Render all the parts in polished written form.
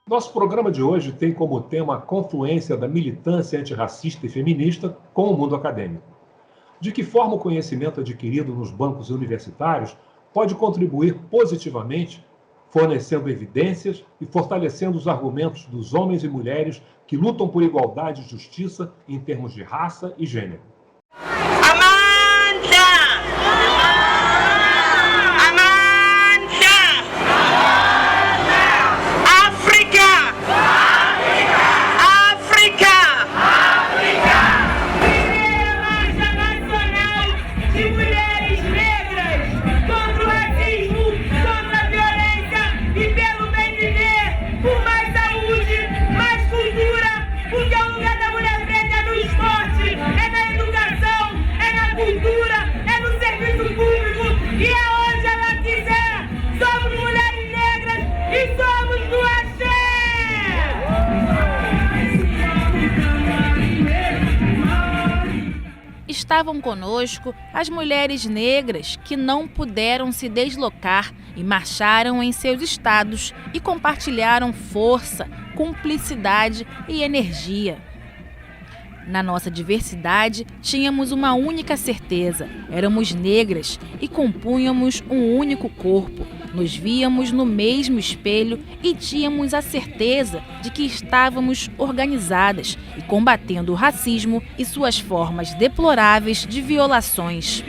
Nosso programa de hoje tem como tema a confluência da militância antirracista e feminista com o mundo acadêmico. De que forma o conhecimento adquirido nos bancos universitários pode contribuir positivamente, fornecendo evidências e fortalecendo os argumentos dos homens e mulheres que lutam por igualdade e justiça em termos de raça e gênero. Estavam conosco as mulheres negras que não puderam se deslocar e marcharam em seus estados e compartilharam força, cumplicidade e energia. Na nossa diversidade, tínhamos uma única certeza: éramos negras e compunhamos um único corpo. Nos víamos no mesmo espelho e tínhamos a certeza de que estávamos organizadas e combatendo o racismo e suas formas deploráveis de violações.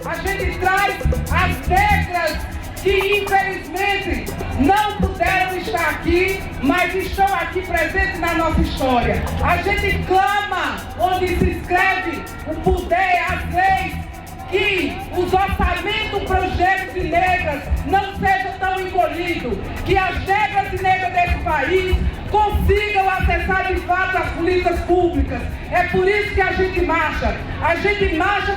A gente traz as negras que, infelizmente, não puderam estar aqui, mas estão aqui presentes na nossa história. A gente clama, onde se escreve o poder, as leis, que os orçamentos para os negros e negras não sejam tão encolhidos, que as negras e negras desse país consigam acessar de fato as políticas públicas. É por isso que a gente marcha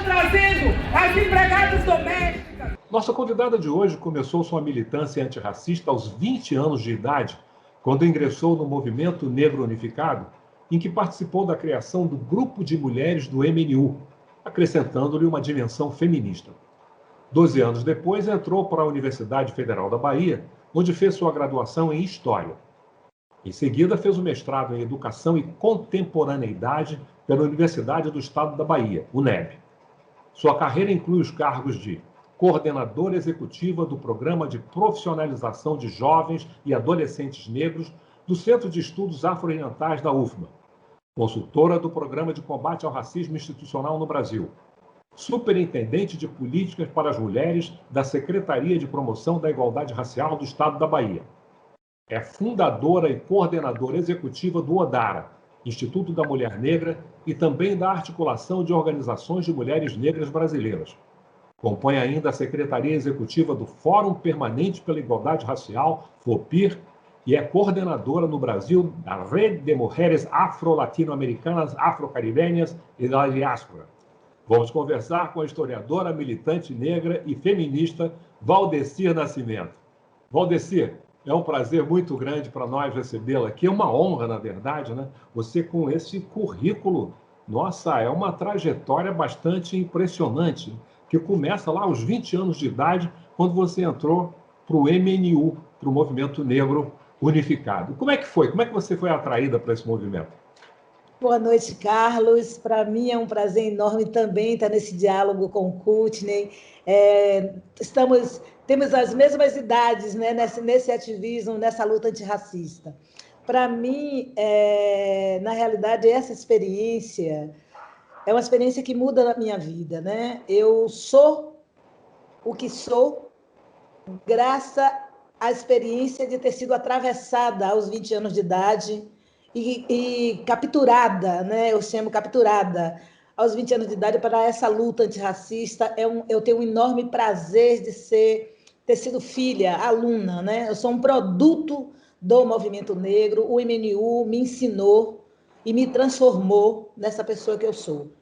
trazendo as empregadas domésticas. Nossa convidada de hoje começou sua militância antirracista aos 20 anos de idade, quando ingressou no Movimento Negro Unificado, em que participou da criação do Grupo de Mulheres do MNU, acrescentando-lhe uma dimensão feminista. 12 anos depois, entrou para a Universidade Federal da Bahia, onde fez sua graduação em História. Em seguida, fez o mestrado em Educação e Contemporaneidade pela Universidade do Estado da Bahia, UNEB. Sua carreira inclui os cargos de coordenadora executiva do Programa de Profissionalização de Jovens e Adolescentes Negros do Centro de Estudos Afro-Orientais da UFMA, consultora do Programa de Combate ao Racismo Institucional no Brasil, superintendente de Políticas para as Mulheres da Secretaria de Promoção da Igualdade Racial do Estado da Bahia. É fundadora e coordenadora executiva do ODARA, Instituto da Mulher Negra, e também da Articulação de Organizações de Mulheres Negras Brasileiras. Compõe ainda a Secretaria Executiva do Fórum Permanente pela Igualdade Racial, FOPIR, e é coordenadora no Brasil da Rede de Mulheres Afro-Latino-Americanas, Afro-Caribenhas e da Diáspora. Vamos conversar com a historiadora, militante negra e feminista Valdecir Nascimento. Valdecir, é um prazer muito grande para nós recebê-la aqui. É uma honra, na verdade, né? Você com esse currículo, nossa, é uma trajetória bastante impressionante, que começa lá aos 20 anos de idade, quando você entrou para o MNU, para o Movimento Negro Unificado. Como é que foi? Como é que você foi atraída para esse movimento? Boa noite, Carlos. Para mim é um prazer enorme também estar nesse diálogo com o Kutney. Temos as mesmas idades, né, nesse ativismo, nessa luta antirracista. Para mim, na realidade, essa experiência é uma experiência que muda a minha vida, né? Eu sou o que sou graças à experiência de ter sido atravessada aos 20 anos de idade e capturada, né? Eu chamo capturada aos 20 anos de idade para essa luta antirracista. Eu tenho um enorme prazer de ser ter sido filha, aluna, né? Eu sou um produto do movimento negro. O MNU me ensinou e me transformou nessa pessoa que eu sou.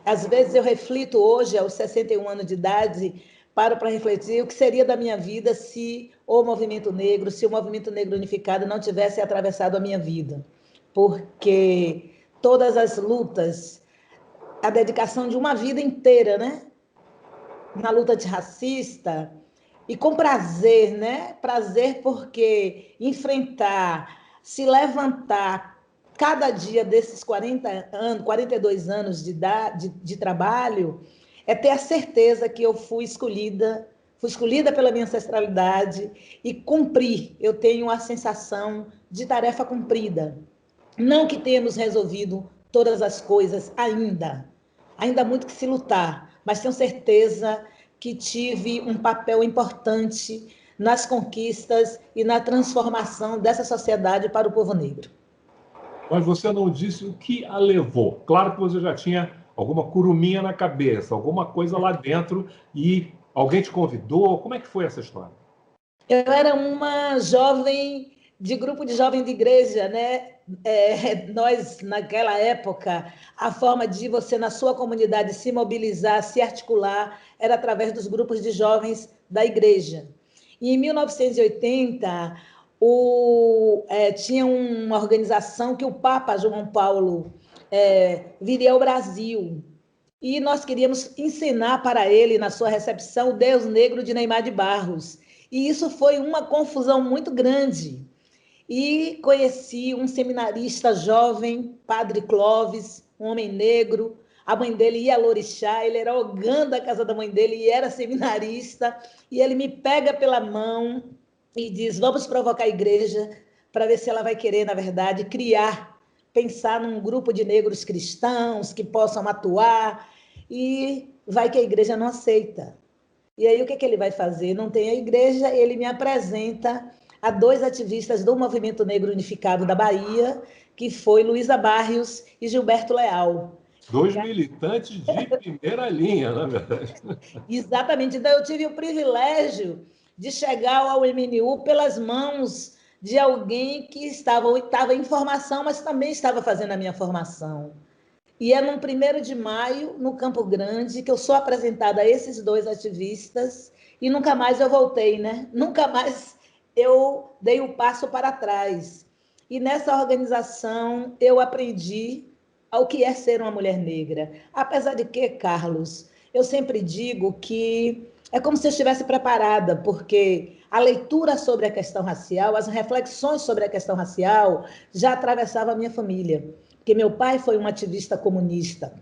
Às vezes eu reflito hoje, aos 61 anos de idade, paro para refletir o que seria da minha vida se o movimento negro unificado não tivesse atravessado a minha vida. Porque todas as lutas, a dedicação de uma vida inteira, né? Na luta antirracista, e com prazer, né? Prazer porque enfrentar, se levantar cada dia desses 40 anos, 42 anos de trabalho, é ter a certeza que eu fui escolhida pela minha ancestralidade e cumpri. Eu tenho a sensação de tarefa cumprida. Não que tenhamos resolvido todas as coisas ainda há muito que se lutar, mas tenho certeza que tive um papel importante nas conquistas e na transformação dessa sociedade para o povo negro. Mas você não disse o que a levou. Claro que você já tinha alguma curuminha na cabeça, alguma coisa lá dentro, e alguém te convidou. Como é que foi essa história? Eu era uma jovem de grupo de jovens de igreja, né? Nós, naquela época, a forma de você, na sua comunidade, se mobilizar, se articular, era através dos grupos de jovens da igreja. E em 1980, tinha uma organização que o Papa João Paulo viria ao Brasil. E nós queríamos ensinar para ele, na sua recepção, o Deus Negro de Neymar de Barros. E isso foi uma confusão muito grande. E conheci um seminarista jovem, Padre Clóvis, um homem negro. A mãe dele ia a Lorixá, ele era ogã da casa da mãe dele e era seminarista. E ele me pega pela mão e diz: vamos provocar a igreja para ver se ela vai querer, na verdade, pensar num grupo de negros cristãos que possam atuar. E vai que a igreja não aceita. E aí o que ele vai fazer? Não tem a igreja, ele me apresenta a 2 ativistas do Movimento Negro Unificado da Bahia, que foi Luísa Barrios e Gilberto Leal. 2 militantes de primeira linha, na verdade. Exatamente. Então, eu tive o privilégio de chegar ao MNU pelas mãos de alguém que estava em formação, mas também estava fazendo a minha formação. E é no 1º de maio, no Campo Grande, que eu sou apresentada a esses 2 ativistas e nunca mais eu voltei, né? Nunca mais eu dei o passo para trás. E nessa organização eu aprendi ao que é ser uma mulher negra. Apesar de que, Carlos, eu sempre digo que é como se eu estivesse preparada, porque a leitura sobre a questão racial, as reflexões sobre a questão racial já atravessava a minha família. Porque meu pai foi um ativista comunista,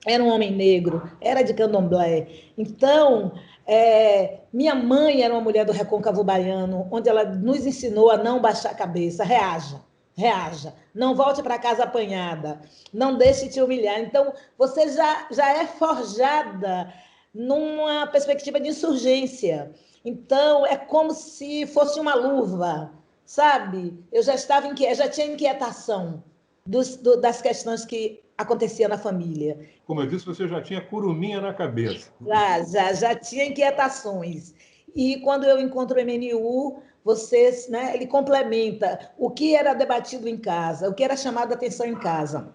era um homem negro, era de candomblé. Então, minha mãe era uma mulher do recôncavo baiano, onde ela nos ensinou a não baixar a cabeça, reaja, não volte para casa apanhada, não deixe te humilhar. Então, você já é forjada numa perspectiva de insurgência. Então, é como se fosse uma luva, sabe? Eu já tinha inquietação das questões que aconteciam na família. Como eu disse, você já tinha curuminha na cabeça. Já tinha inquietações. E quando eu encontro o MNU, né, ele complementa o que era debatido em casa, o que era chamado a atenção em casa.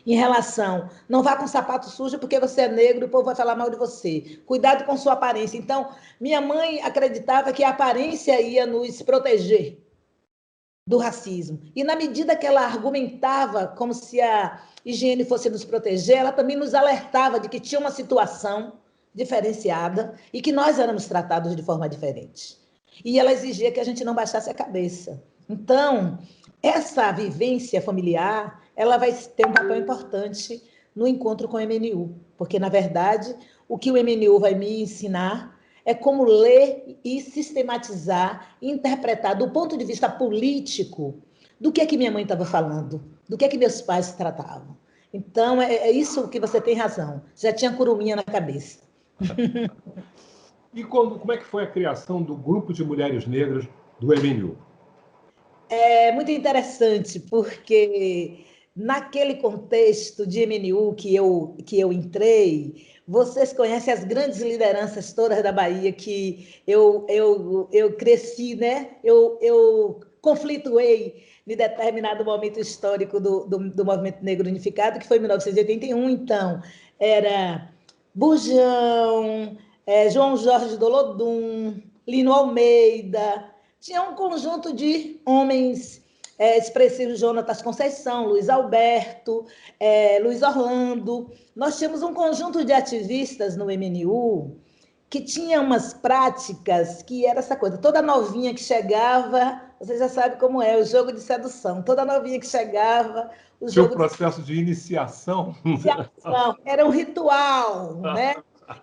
Em relação, não vá com sapato sujo porque você é negro e o povo vai falar mal de você. Cuidado com sua aparência. Então, minha mãe acreditava que a aparência ia nos proteger do racismo. E na medida que ela argumentava como se a higiene fosse nos proteger, ela também nos alertava de que tinha uma situação diferenciada e que nós éramos tratados de forma diferente. E ela exigia que a gente não baixasse a cabeça. Então, essa vivência familiar, ela vai ter um papel importante no encontro com o MNU, porque, na verdade, o que o MNU vai me ensinar é como ler e sistematizar e interpretar do ponto de vista político do que minha mãe estava falando, do que meus pais tratavam. Então, é isso que você tem razão. Já tinha curuminha na cabeça. E como é que foi a criação do Grupo de Mulheres Negras do MNU? É muito interessante, porque naquele contexto de MNU que eu entrei, vocês conhecem as grandes lideranças todas da Bahia que eu cresci, né? Eu conflituei em determinado momento histórico do Movimento Negro Unificado, que foi em 1981. Então, era Burjão, João Jorge Dolodum, Lino Almeida, tinha um conjunto de homens expressivos, Jonatas Conceição, Luiz Alberto, Luiz Orlando. Nós tínhamos um conjunto de ativistas no MNU que tinha umas práticas que era essa coisa, toda novinha que chegava, você já sabe como é, o jogo de sedução, toda novinha que chegava... Tinha um processo de iniciação. Era um ritual, né?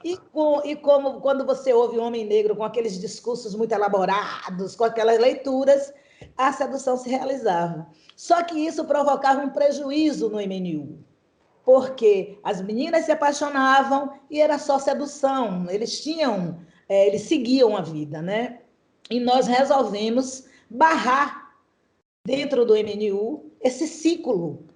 E como quando você ouve um homem negro com aqueles discursos muito elaborados, com aquelas leituras, a sedução se realizava. Só que isso provocava um prejuízo no MNU, porque as meninas se apaixonavam e era só sedução, eles seguiam a vida, né? E nós resolvemos barrar dentro do MNU esse ciclo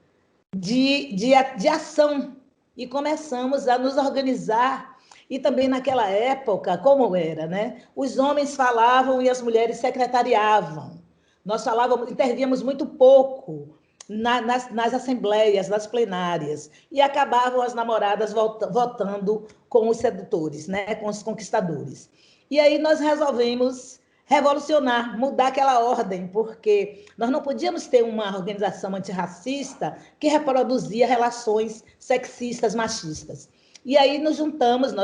de ação e começamos a nos organizar. E também naquela época, como era, né? Os homens falavam e as mulheres secretariavam. Nós intervíamos muito pouco nas assembleias, nas plenárias, e acabavam as namoradas votando com os sedutores, né? Com os conquistadores. E aí nós resolvemos revolucionar, mudar aquela ordem, porque nós não podíamos ter uma organização antirracista que reproduzia relações sexistas, machistas. E aí nos juntamos,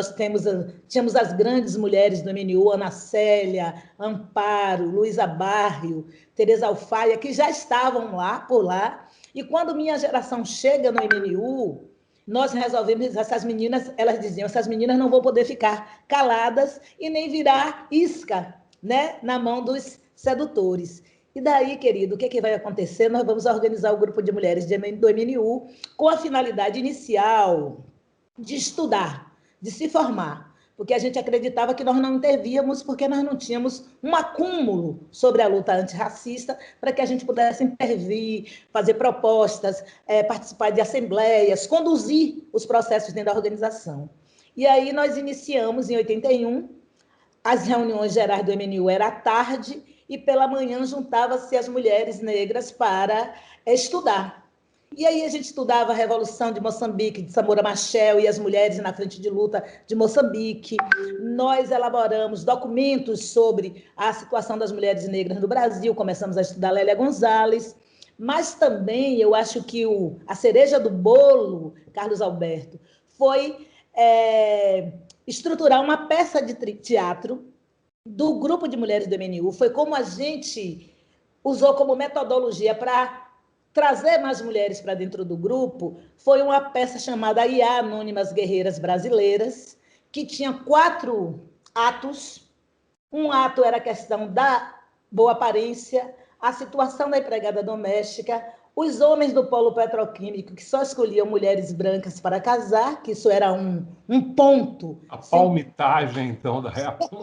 tínhamos as grandes mulheres do MNU, Ana Célia, Amparo, Luísa Barrio, Tereza Alfaia, que já estavam por lá. E quando minha geração chega no MNU, nós resolvemos, essas meninas, elas diziam, essas meninas não vão poder ficar caladas e nem virar isca, né, na mão dos sedutores. E daí, querido, o que vai acontecer? Nós vamos organizar o grupo de mulheres do MNU com a finalidade inicial de estudar, de se formar, porque a gente acreditava que nós não intervíamos porque nós não tínhamos um acúmulo sobre a luta antirracista para que a gente pudesse intervir, fazer propostas, participar de assembleias, conduzir os processos dentro da organização. E aí nós iniciamos, em 81, as reuniões gerais do MNU era à tarde e pela manhã juntavam-se as mulheres negras para estudar. E aí a gente estudava a Revolução de Moçambique, de Samora Machel e as mulheres na frente de luta de Moçambique. Nós elaboramos documentos sobre a situação das mulheres negras no Brasil, começamos a estudar Lélia Gonzalez, mas também eu acho que a cereja do bolo, Carlos Alberto, foi estruturar uma peça de teatro do grupo de mulheres do MNU. Foi como a gente usou como metodologia para trazer mais mulheres para dentro do grupo, foi uma peça chamada IA, Anônimas Guerreiras Brasileiras, que tinha 4 atos. Um ato era a questão da boa aparência, a situação da empregada doméstica, os homens do polo petroquímico, que só escolhiam mulheres brancas para casar, que isso era um ponto... A palmitagem, então, da época.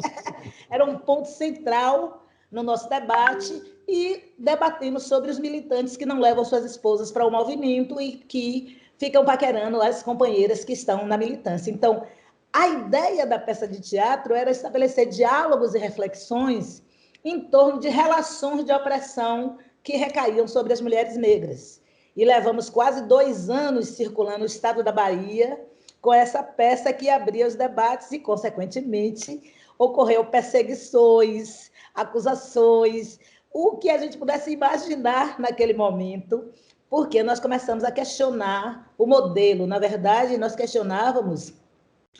Era um ponto central no nosso debate, e debatemos sobre os militantes que não levam suas esposas para o movimento e que ficam paquerando as companheiras que estão na militância. Então, a ideia da peça de teatro era estabelecer diálogos e reflexões em torno de relações de opressão que recaíam sobre as mulheres negras. E levamos quase 2 anos circulando o estado da Bahia com essa peça que abria os debates e, consequentemente, ocorreu perseguições, acusações, o que a gente pudesse imaginar naquele momento, porque nós começamos a questionar o modelo. Na verdade, nós questionávamos,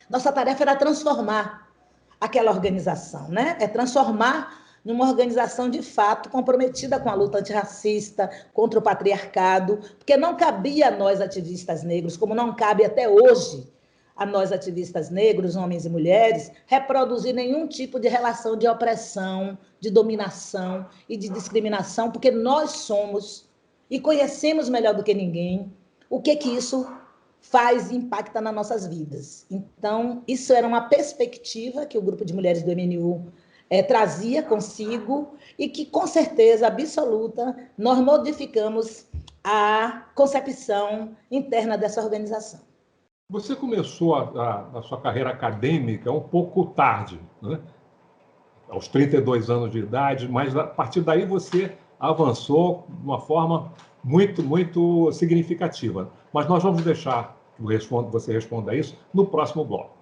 nossa tarefa era transformar aquela organização, né? Transformar numa organização de fato comprometida com a luta antirracista, contra o patriarcado, porque não cabia a nós ativistas negros, como não cabe até hoje a nós ativistas negros, homens e mulheres, reproduzir nenhum tipo de relação de opressão, de dominação e de discriminação, porque nós somos e conhecemos melhor do que ninguém o que isso faz e impacta nas nossas vidas. Então, isso era uma perspectiva que o grupo de mulheres do MNU trazia consigo e que, com certeza absoluta, nós modificamos a concepção interna dessa organização. Você começou a sua carreira acadêmica um pouco tarde, né? Aos 32 anos de idade, mas a partir daí você avançou de uma forma muito, muito significativa. Mas nós vamos deixar que você responda isso no próximo bloco.